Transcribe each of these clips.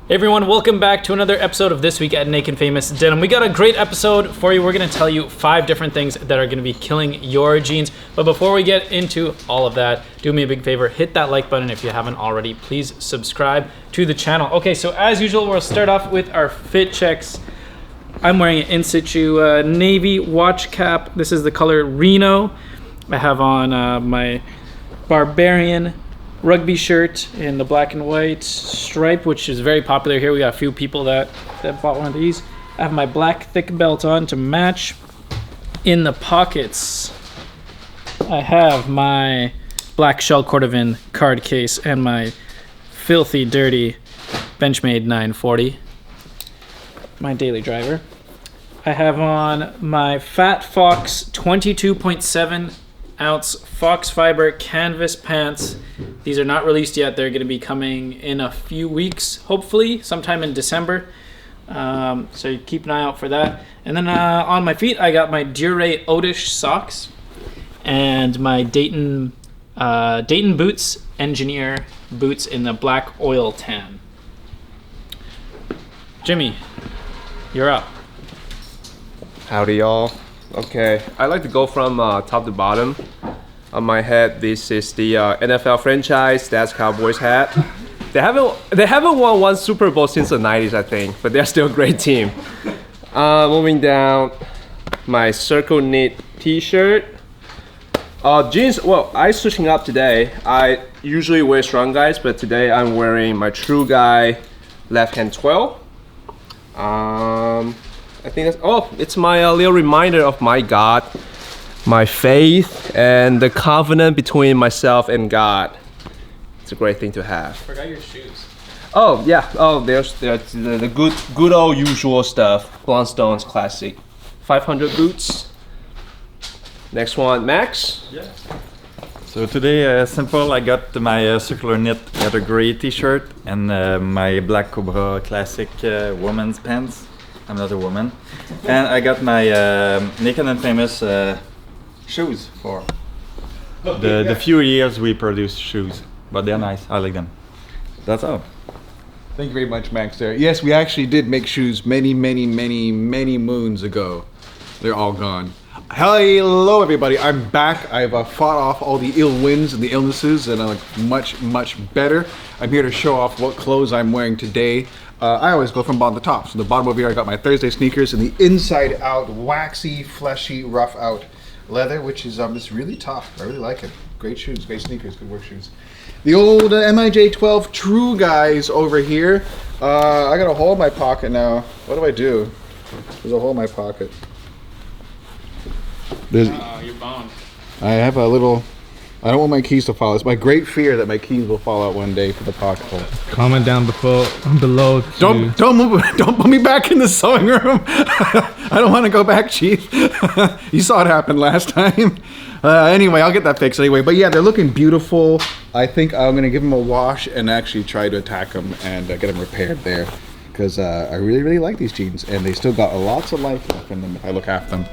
Hey everyone, welcome back to another episode of This Week at Naked Famous Denim. We got a great episode for you. We're going to tell you 5 different things that are going to be killing your jeans. But before we get into all of that, do me a big favor, hit that like button if you haven't already. Please subscribe to the channel. Okay, so as usual, we'll start off with our fit checks. I'm wearing an in situ navy watch cap. This is the color Reno. I have on my Barbarian rugby shirt in the black and white stripe, which is very popular here. We got a few people that bought one of these. I have my black thick belt on to match. In the pockets, I have my black shell cordovan card case and my filthy dirty Benchmade 940, my daily driver. I have on my Fat Fox 22.7 ounce Fox Fiber canvas pants. These are not released yet. They're going to be coming in a few weeks, hopefully sometime in December. So you keep an eye out for that. And then on my feet, I got my Dure Odish socks and my Dayton Boots Engineer boots in the black oil tan. Jimmy, you're up. Howdy, y'all. Okay, I like to go from top to bottom. On my head, this is the NFL franchise Dallas Cowboys hat. They haven't won one Super Bowl since the 90s, I think, but they're still a great team. Moving down, my circle knit T-shirt. Jeans. Well, I'm switching up today. I usually wear strong guys, but today I'm wearing my True Guy left hand 12. I think that's, it's my little reminder of my God, my faith, and the covenant between myself and God. It's a great thing to have. I forgot your shoes. Oh yeah. Oh, there's the good old usual stuff. Blundstones classic, 500 boots. Next one, Max. Yeah. So today, simple. I got my circular knit leather gray T-shirt and my black Cobra classic woman's pants. I'm not a woman. And I got my Naked and Famous shoes for the few years we produced shoes. But they're nice, I like them. That's all. Thank you very much, Max there. Yes, we actually did make shoes many moons ago. They're all gone. Hello everybody, I'm back. I've fought off all the ill winds and the illnesses and I'm much better. I'm here to show off what clothes I'm wearing today. I always go from bottom to top. So the bottom over here I got my Thursday sneakers and the inside out waxy, fleshy, rough out leather, which is it's really tough. I really like it. Great shoes, great sneakers, good work shoes. The old MIJ 12 True Guys over here. I got a hole in my pocket now. What do I do? There's a hole in my pocket. You're bound. I have a little. I don't want my keys to fall. It's my great fear that my keys will fall out one day for the pocket hole. Comment down below. Don't put me back in the sewing room. I don't want to go back, Chief. You saw it happen last time. Anyway, I'll get that fixed anyway. But yeah, they're looking beautiful. I think I'm gonna give them a wash and actually try to attack them and get them repaired there, because I really like these jeans and they still got lots of life left in them if I look after them.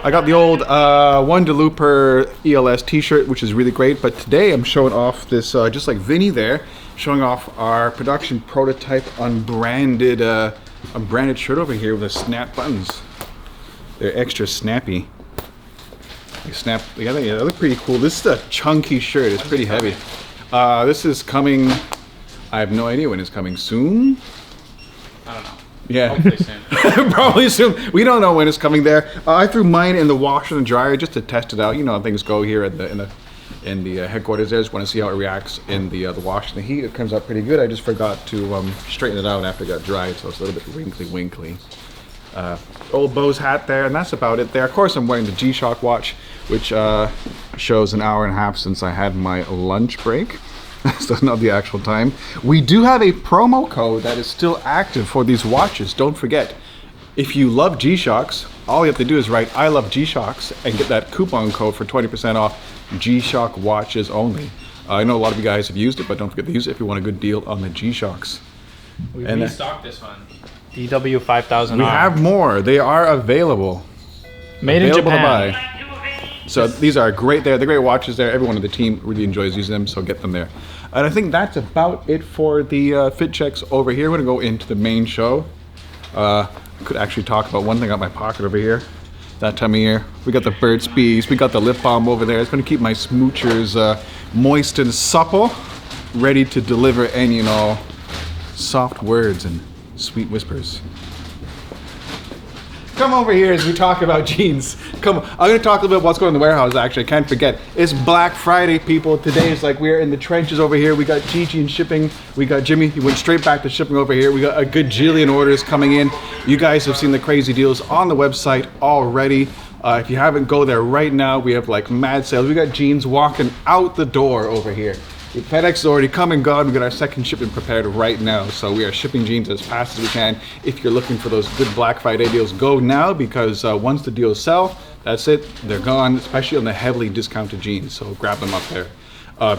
I got the old One Deluper ELS t-shirt, which is really great, but today I'm showing off this, just like Vinny there, showing off our production prototype unbranded shirt over here with the snap buttons. They're extra snappy. They snap together. Yeah, they look pretty cool. This is a chunky shirt. It's pretty heavy. This is coming, I have no idea when it's coming. Soon? I don't know. Yeah, hopefully soon. Probably soon. We don't know when it's coming there. I threw mine in the washer and dryer just to test it out. You know how things go here in the headquarters. There, just want to see how it reacts in the wash and the heat. It comes out pretty good. I just forgot to straighten it out after it got dried, so it's a little bit winkly. Old Bose hat there, and that's about it there. Of course, I'm wearing the G-Shock watch, which shows an hour and a half since I had my lunch break. So not the actual time. We do have a promo code that is still active for these watches. Don't forget, if you love G-Shocks, all you have to do is write I love G-Shocks and get that coupon code for 20% off G-Shock watches only. I know a lot of you guys have used it, but don't forget to use it if you want a good deal on the G-Shocks. We restocked this one. DW 5000. We have more. They are available. Made in Japan. To buy. So these are great. They're great watches there. Everyone on the team really enjoys using them, so get them there. And I think that's about it for the fit checks over here. We're gonna go into the main show. I could actually talk about one thing out my pocket over here. That time of year, we got the Burt's Bees, we got the lip balm over there. It's gonna keep my smoochers moist and supple, ready to deliver any and all soft words and sweet whispers. Come over here as we talk about jeans. Come on. I'm gonna talk a little bit about what's going on in the warehouse actually. I can't forget. It's Black Friday, people. Today is like we're in the trenches over here. We got Gigi and shipping. We got Jimmy. He went straight back to shipping over here. We got a gajillion orders coming in. You guys have seen the crazy deals on the website already. If you haven't, go there right now. We have like mad sales. We got jeans walking out the door over here. FedEx is already come and gone. We got our second shipment prepared right now. So we are shipping jeans as fast as we can. If you're looking for those good Black Friday deals, go now because once the deals sell, that's it. They're gone, especially on the heavily discounted jeans. So grab them up there.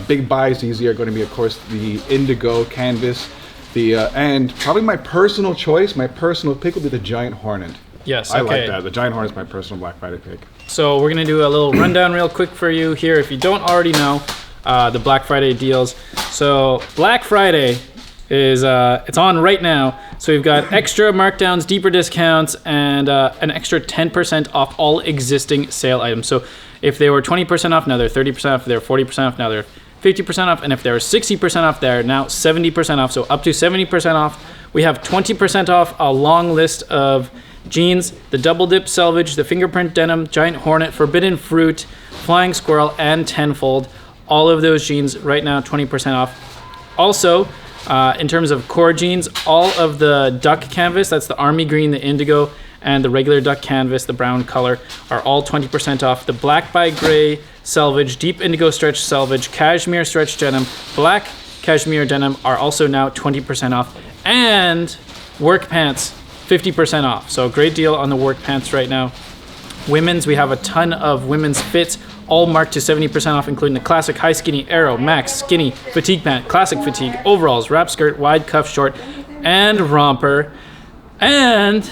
Big buys these are going to be, of course, the indigo canvas. And probably my personal choice, my personal pick will be the Giant Hornet. Yes, I like that. The Giant Hornet is my personal Black Friday pick. So we're going to do a little rundown real quick for you here if you don't already know. The Black Friday deals. So Black Friday is it's on right now. So we've got extra markdowns, deeper discounts, and an extra 10% off all existing sale items. So if they were 20% off, now they're 30% off. If they're 40% off, now they're 50% off. And if they're 60% off, they're now 70% off. So up to 70% off. We have 20% off a long list of jeans, the double dip selvage, the fingerprint denim, Giant Hornet, Forbidden Fruit, Flying Squirrel, and Tenfold. All of those jeans right now 20% off. Also, in terms of core jeans, all of the duck canvas, that's the army green, the indigo, and the regular duck canvas, the brown color, are all 20% off. The black by gray selvage, deep indigo stretch selvage, cashmere stretch denim, black cashmere denim are also now 20% off. And work pants, 50% off. So great deal on the work pants right now. Women's, we have a ton of women's fits, all marked to 70% off, including the classic high skinny, arrow, max, skinny, fatigue pant, classic fatigue, overalls, wrap skirt, wide cuff short, and romper. And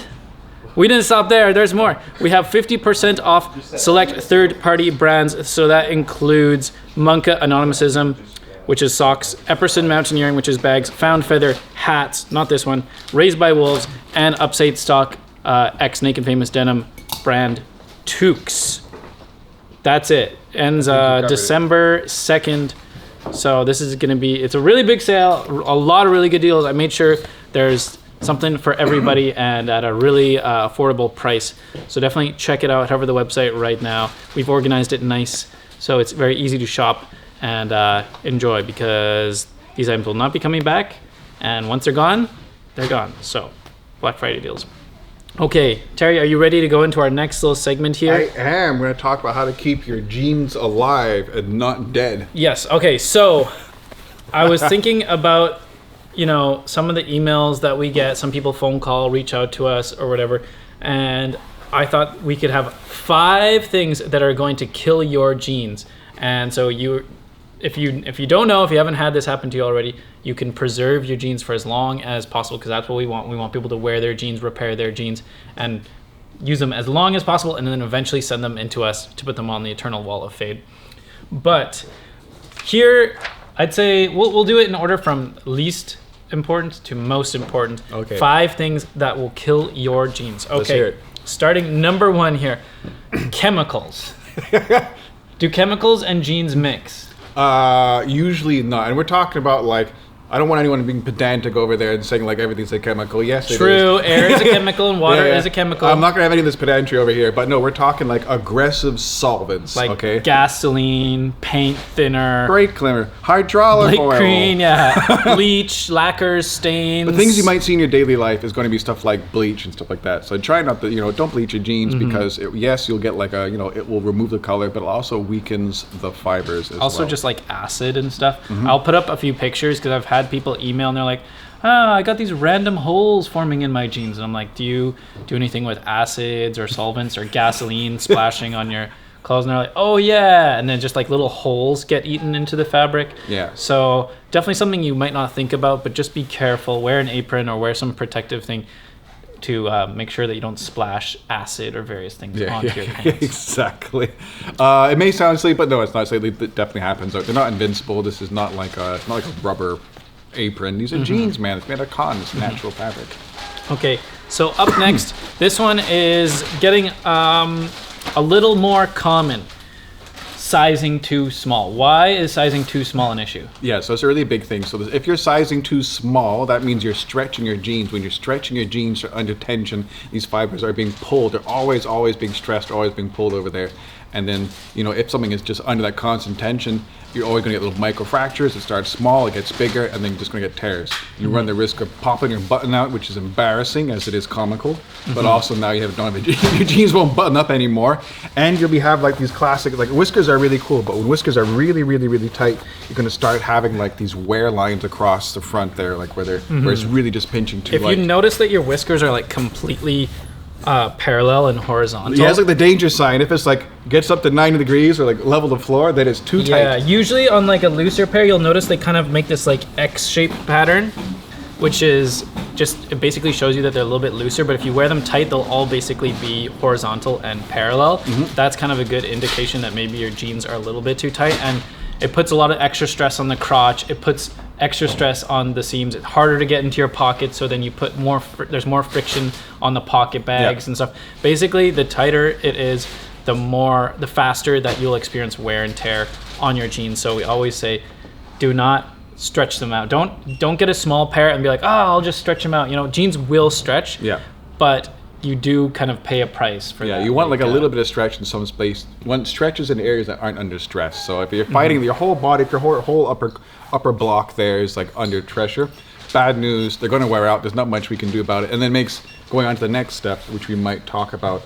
we didn't stop there, there's more. We have 50% off select third-party brands, so that includes Monka Anonymousism, which is socks, Epperson Mountaineering, which is bags, Found Feather, hats, not this one, Raised by Wolves, and Upside Stock X Naked Famous Denim brand toques. That's it. Ends December 2nd. So this is going to be, it's a really big sale, a lot of really good deals. I made sure there's something for everybody and at a really affordable price. So definitely check it out. Head over to the website right now. We've organized it nice, so it's very easy to shop and enjoy because these items will not be coming back. And once they're gone, they're gone. So Black Friday deals. Okay, Terry, are you ready to go into our next little segment here? I am. We're going to talk about how to keep your jeans alive and not dead. Yes. Okay, so I was thinking about, you know, some of the emails that we get, some people phone call, reach out to us or whatever, and I thought we could have 5 things that are going to kill your jeans. And so if you don't know, if you haven't had this happen to you already, you can preserve your jeans for as long as possible because that's what we want. We want people to wear their jeans, repair their jeans, and use them as long as possible, and then eventually send them into us to put them on the eternal wall of fade. But here, I'd say we'll do it in order from least important to most important. Okay. 5 things that will kill your jeans. Okay. Let's hear it. Starting number 1 here, chemicals. Do chemicals and jeans mix? Usually not. And we're talking about like, I don't want anyone being pedantic over there and saying like everything's a chemical. Yes, it is. True. Air is a chemical and water is a chemical. I'm not gonna have any of this pedantry over here, but no, we're talking like aggressive solvents. Like okay? gasoline, paint thinner, brake cleaner, hydraulic oil. Clean, yeah. Bleach, lacquers, stains. The things you might see in your daily life is going to be stuff like bleach and stuff like that. So try not to, don't bleach your jeans because yes, you'll get like it will remove the color, but it also weakens the fibers as well. Also just like acid and stuff. I'll put up a few pictures because I've had people email and they're like, I got these random holes forming in my jeans. And I'm like, do you do anything with acids or solvents or gasoline splashing on your clothes? And they're like, oh yeah. And then just like little holes get eaten into the fabric. Yeah. So definitely something you might not think about, but just be careful. Wear an apron or wear some protective thing. to make sure that you don't splash acid or various things onto your pants. Exactly. It may sound silly, but no, it's not silly. It definitely happens. They're not invincible. This is not like a rubber apron. These are jeans, man. It's made of cotton. It's natural fabric. Okay, so up next, this one is getting a little more common. Sizing too small. Why is sizing too small an issue? Yeah, so it's a really big thing. So if you're sizing too small, that means you're stretching your jeans. When you're stretching your jeans, they're under tension. These fibers are being pulled. They're always being stressed, always being pulled over there. And then, if something is just under that constant tension, you're always going to get little micro fractures. It starts small, it gets bigger, and then you're just going to get tears. You run the risk of popping your button out, which is embarrassing as it is comical. But also now you don't have your jeans won't button up anymore, and you'll have like these classic whiskers are really cool. But when whiskers are really tight, you're going to start having like these wear lines across the front there, like where it's really just pinching too. If you notice that your whiskers are like completely parallel and horizontal. Yeah, it's like the danger sign. If it's like gets up to 90 degrees or like level the floor, that is too tight. Yeah, usually on like a looser pair, you'll notice they kind of make this like X-shaped pattern, which is just, it basically shows you that they're a little bit looser, but if you wear them tight, they'll all basically be horizontal and parallel. That's kind of a good indication that maybe your jeans are a little bit too tight, and it puts a lot of extra stress on the crotch. It puts extra stress on the seams. It's harder to get into your pockets, so then you put there's more friction on the pocket bags and stuff. Basically, the tighter it is, the faster that you'll experience wear and tear on your jeans. So we always say, do not stretch them out. Don't get a small pair and be like, oh, I'll just stretch them out. Jeans will stretch, but you do kind of pay a price for that. Yeah, you want like a little bit of stretch in some space. One stretches in areas that aren't under stress. So if you're fighting your whole body, if your whole upper block there is like under pressure, bad news, they're going to wear out. There's not much we can do about it. And then makes going on to the next step, which we might talk about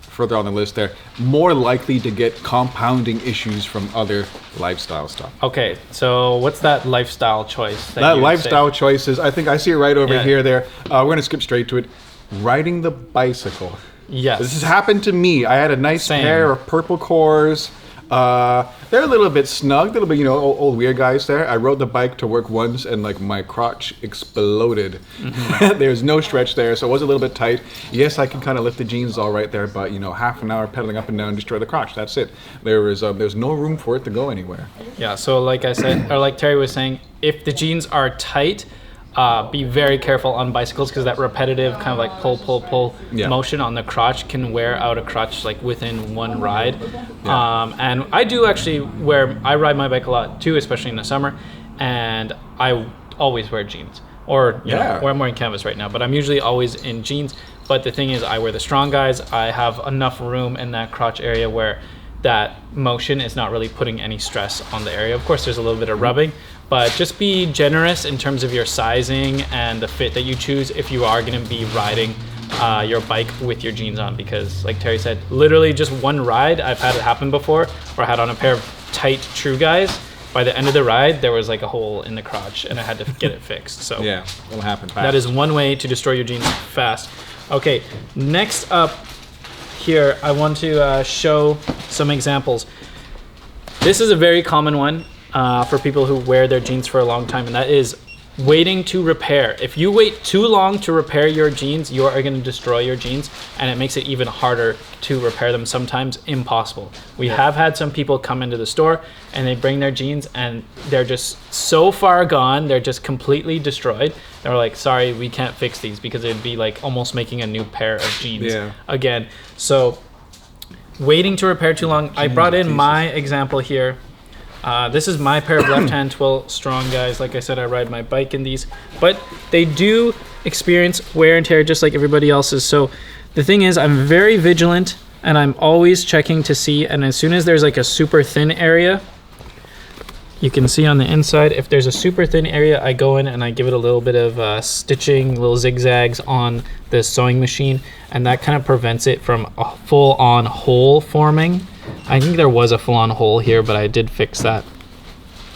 further on the list there, more likely to get compounding issues from other lifestyle stuff. Okay, so what's that lifestyle choice? That lifestyle choice is, I think I see it right over here there. We're going to skip straight to it. Riding the bicycle. Yes. This has happened to me. I had a nice pair of purple cores. They're a little bit snug, a little bit, old weird guys there. I rode the bike to work once and like my crotch exploded. There's no stretch there, so it was a little bit tight. Yes, I can kind of lift the jeans all right there, but half an hour pedaling up and down, destroy the crotch. That's it. There's no room for it to go anywhere. Yeah, so like I said, or like Terry was saying, if the jeans are tight, be very careful on bicycles, because that repetitive kind of like pull motion on the crotch can wear out a crotch like within one ride. And I do actually I ride my bike a lot too, especially in the summer, and I always wear jeans. Or I'm wearing canvas right now, but I'm usually always in jeans. But the thing is, I wear the strong guys. I have enough room in that crotch area where that motion is not really putting any stress on the area. Of course, there's a little bit of rubbing, but just be generous in terms of your sizing and the fit that you choose if you are going to be riding your bike with your jeans on, because like Terry said, literally just one ride, I've had it happen before, where I had on a pair of tight True Guys. By the end of the ride, there was like a hole in the crotch and I had to get it fixed. So yeah, it'll happen fast. That is one way to destroy your jeans fast. Okay, next up here, I want to show some examples. This is a very common one for people who wear their jeans for a long time, and that is waiting to repair. If you wait too long to repair your jeans, you are going to destroy your jeans, and it makes it even harder to repair them, sometimes impossible. We have had some people come into the store and they bring their jeans and they're just so far gone, they're just completely destroyed. They're like, sorry, we can't fix these, because it'd be like almost making a new pair of jeans again. So waiting to repair too long. I brought in my example here. This is my pair of left-hand twill strong guys. Like I said, I ride my bike in these, but they do experience wear and tear just like everybody else's. So the thing is, I'm very vigilant and I'm always checking to see, and as soon as there's like a super thin area, you can see on the inside, if there's a super thin area, I go in and I give it a little bit of stitching, little zigzags on the sewing machine, and that kind of prevents it from a full-on hole forming. I think there was a full-on hole here, but I did fix that.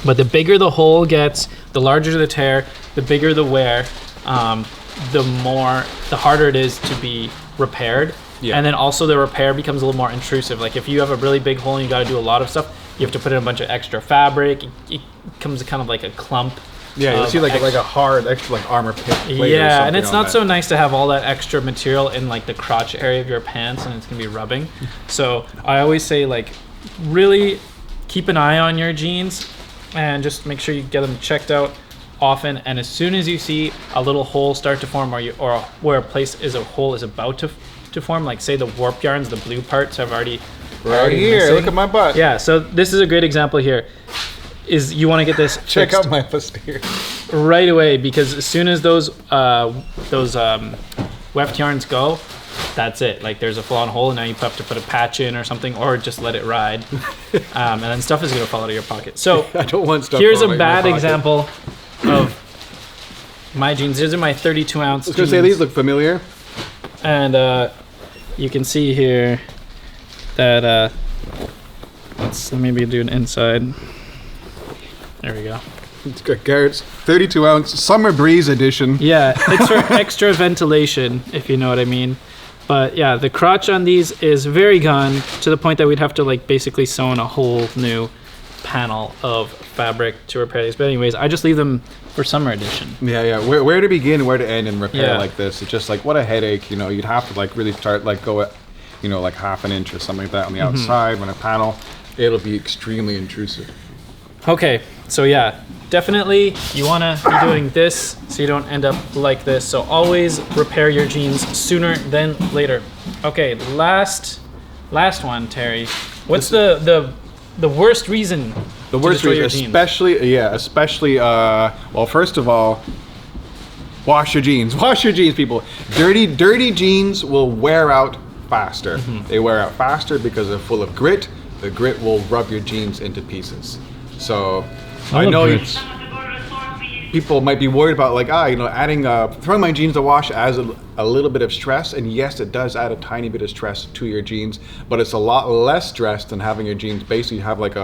But the bigger the hole gets, the larger the tear, the bigger the wear, the harder it is to be repaired. Yeah. And then also the repair becomes a little more intrusive. Like if you have a really big hole and you got to do a lot of stuff, you have to put in a bunch of extra fabric. It becomes kind of like a clump Yeah, you'll of see like a hard extra like armor plate. or Yeah, and something it's on not that. so nice to have all that extra material in like the crotch area of your pants, and it's gonna be rubbing. So I always say like, really keep an eye on your jeans, and just make sure you get them checked out often. And as soon as you see a little hole start to form, or where a place is a hole is about to form, like say the warp yarns, the blue parts have already Here, missing. look at my butt. Yeah, so this is a great example here. Is you want to get this Check fixed out my posterior. right away, because as soon as those weft yarns go, that's it. Like there's a full-on hole, and now you have to put a patch in or something, or just let it ride, and then stuff is gonna fall out of your pocket. So I don't want stuff. here's a falling in my bad pocket. example of my jeans. These are my 32-ounce I was gonna say these look familiar. and you can see here that let me do an inside. There we go. It's got Garrett's 32-ounce summer breeze edition. Yeah, it's for extra ventilation, if you know what I mean. But yeah, the crotch on these is very gone, to the point that we'd have to like basically sew in a whole new panel of fabric to repair these. But anyways, I just leave them for summer edition. Yeah. Where to begin, where to end in repair Yeah. like this? It's just like, what a headache. You know, you'd have to like really start like go at, you know, like half an inch or something like that on the outside when a panel. It'll be extremely intrusive. Okay, so yeah, definitely you want to be doing this so you don't end up like this. So always repair your jeans sooner than later. Okay, last one, Terry. What's the worst reason? The worst destroy reason, your jeans? especially, well, first of all, wash your jeans. Wash your jeans, people. Dirty jeans will wear out faster. They wear out faster because they're full of grit. The grit will rub your jeans into pieces. So I love know grits. people might be worried about like, adding, throwing my jeans to wash adds a little bit of stress. And yes, it does add a tiny bit of stress to your jeans, but it's a lot less stress than having your jeans basically have like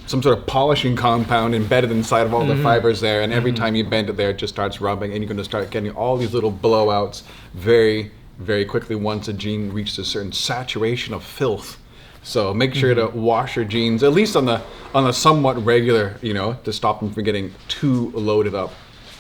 some sort of polishing compound embedded inside of all the fibers there. And every time you bend it there, it just starts rubbing, and you're going to start getting all these little blowouts very, very quickly once a jean reaches a certain saturation of filth. So make sure to wash your jeans, at least on a somewhat regular, to stop them from getting too loaded up.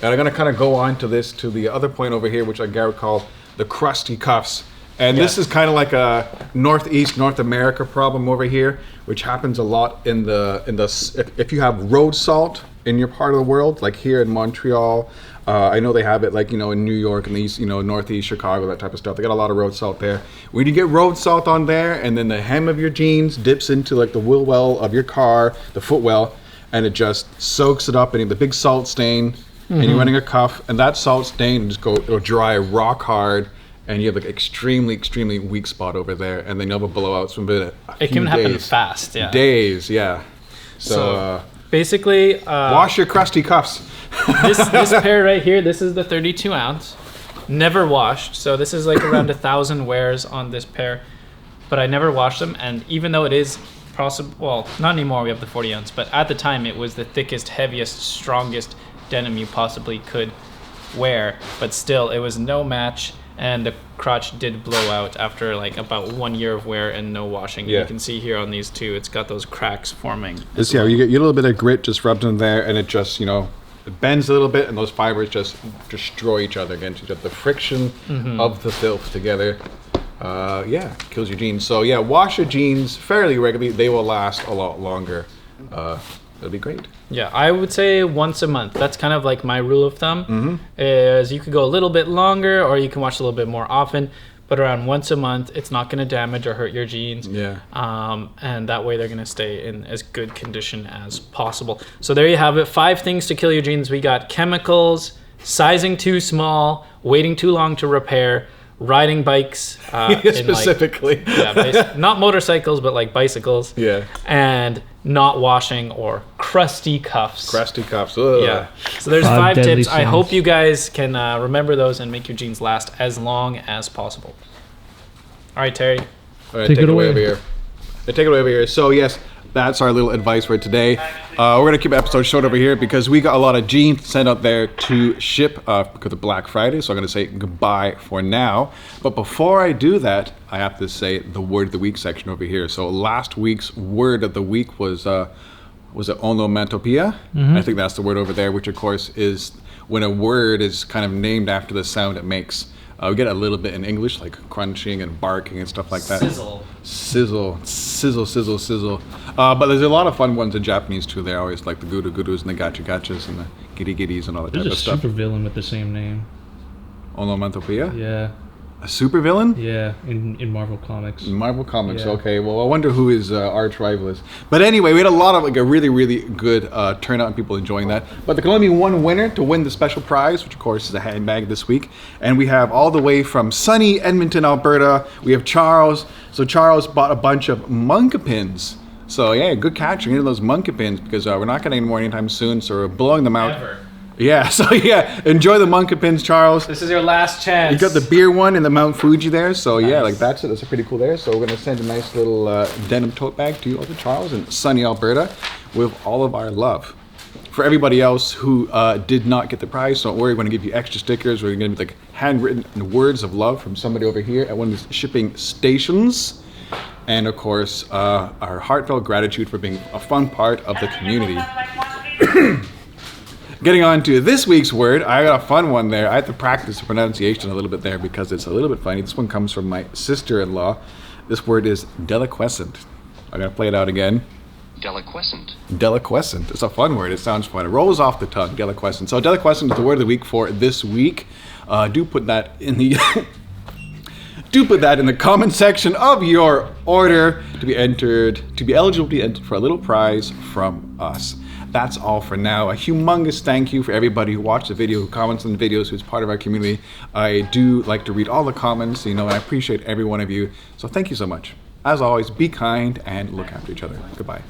And I'm gonna kind of go on to the other point over here, which Garrett called the crusty cuffs. And this is kind of like a North America problem over here, which happens a lot if you have road salt in your part of the world, like here in Montreal. I know they have it like, in New York and the East, Northeast Chicago, that type of stuff. They got a lot of road salt there. When you get road salt on there, and then the hem of your jeans dips into like the wheel well of your car, the footwell, and it just soaks it up in the big salt stain, and you're running a cuff, and that salt stain it'll dry rock hard, and you have like extremely, extremely weak spot over there, and then you'll have a blowouts from a It few can happen days. fast, yeah. Days, yeah. So basically, wash your crusty cuffs. this pair right here, this is the 32-ounce, never washed. So this is like around 1,000 wears on this pair, but I never washed them. And even though it is possible, well, not anymore, we have the 40-ounce, but at the time it was the thickest, heaviest, strongest denim you possibly could wear, but still it was no match. And the crotch did blow out after like about 1 year of wear and no washing. Yeah. You can see here on these two, it's got those cracks forming. You get a little bit of grit just rubbed in there, and it just, it bends a little bit, and those fibers just destroy each other against each other. The friction of the filth together, kills your jeans. So yeah, wash your jeans fairly regularly. They will last a lot longer. It'll be great. Yeah, I would say once a month. That's kind of like my rule of thumb. Is you could go a little bit longer, or you can wash a little bit more often. But around once a month, it's not going to damage or hurt your jeans. Yeah. And that way they're going to stay in as good condition as possible. So there you have it. 5 things to kill your jeans. We got chemicals, sizing too small, waiting too long to repair, riding bikes. Specifically. Not motorcycles, but like bicycles. Yeah. And not washing or crusty cuffs. Crusty cuffs. Ugh. Yeah. So there's 5 5 deadly tips. I sins. hope you guys can remember those and make your jeans last as long as possible. All right, Terry. All right, Take it away. over here. Take it away over here. So yes, that's our little advice for today. We're gonna keep the episode short over here because we got a lot of jeans sent out there to ship because of Black Friday. So I'm gonna say goodbye for now. But before I do that, I have to say the word of the week section over here. So last week's word of the week was was it onomatopoeia? I think that's the word over there, which of course is when a word is kind of named after the sound it makes. We get a little bit in English, like crunching and barking and stuff like that. Sizzle, sizzle. But there's a lot of fun ones in Japanese too. They're always like the gudus and the gachas and the gitty and all that type of There's a stuff. super villain with the same name. Onomatopoeia? Yeah. A super villain? Yeah, in Marvel Comics. Marvel Comics, Yeah. okay. Well, I wonder who his arch rival is. But anyway, we had a lot of like a really good turnout and people enjoying that. But there can only be one winner to win the special prize, which of course is a handbag this week. And we have all the way from sunny Edmonton, Alberta. We have Charles. So Charles bought a bunch of Monka pins. So yeah, good catching into those Monka pins because we're not getting any more anytime soon. So we're blowing them out. Ever. Yeah, so yeah, enjoy the Monka pins, Charles. This is your last chance. You got the beer one and the Mount Fuji there, so yeah, like that's it. That's pretty cool there. So we're gonna send a nice little denim tote bag to you, over Charles, in sunny Alberta, with all of our love. For everybody else who did not get the prize, don't worry. We're gonna give you extra stickers. We're gonna be like handwritten words of love from somebody over here at one of the shipping stations, and of course our heartfelt gratitude for being a fun part of the community. Getting on to this week's word, I got a fun one there. I had to practice the pronunciation a little bit there because it's a little bit funny. This one comes from my sister-in-law. This word is deliquescent. I'm going to play it out again. Deliquescent. Deliquescent. It's a fun word. It sounds fun. It rolls off the tongue, deliquescent. So deliquescent is the word of the week for this week. Do put that in the... Do put that in the comment section of your order to be entered, to be eligible to be entered for a little prize from us. That's all for now. A humongous thank you for everybody who watched the video, who comments on the videos, who's part of our community. I do like to read all the comments, and I appreciate every one of you. So thank you so much. As always, be kind and look after each other. Goodbye.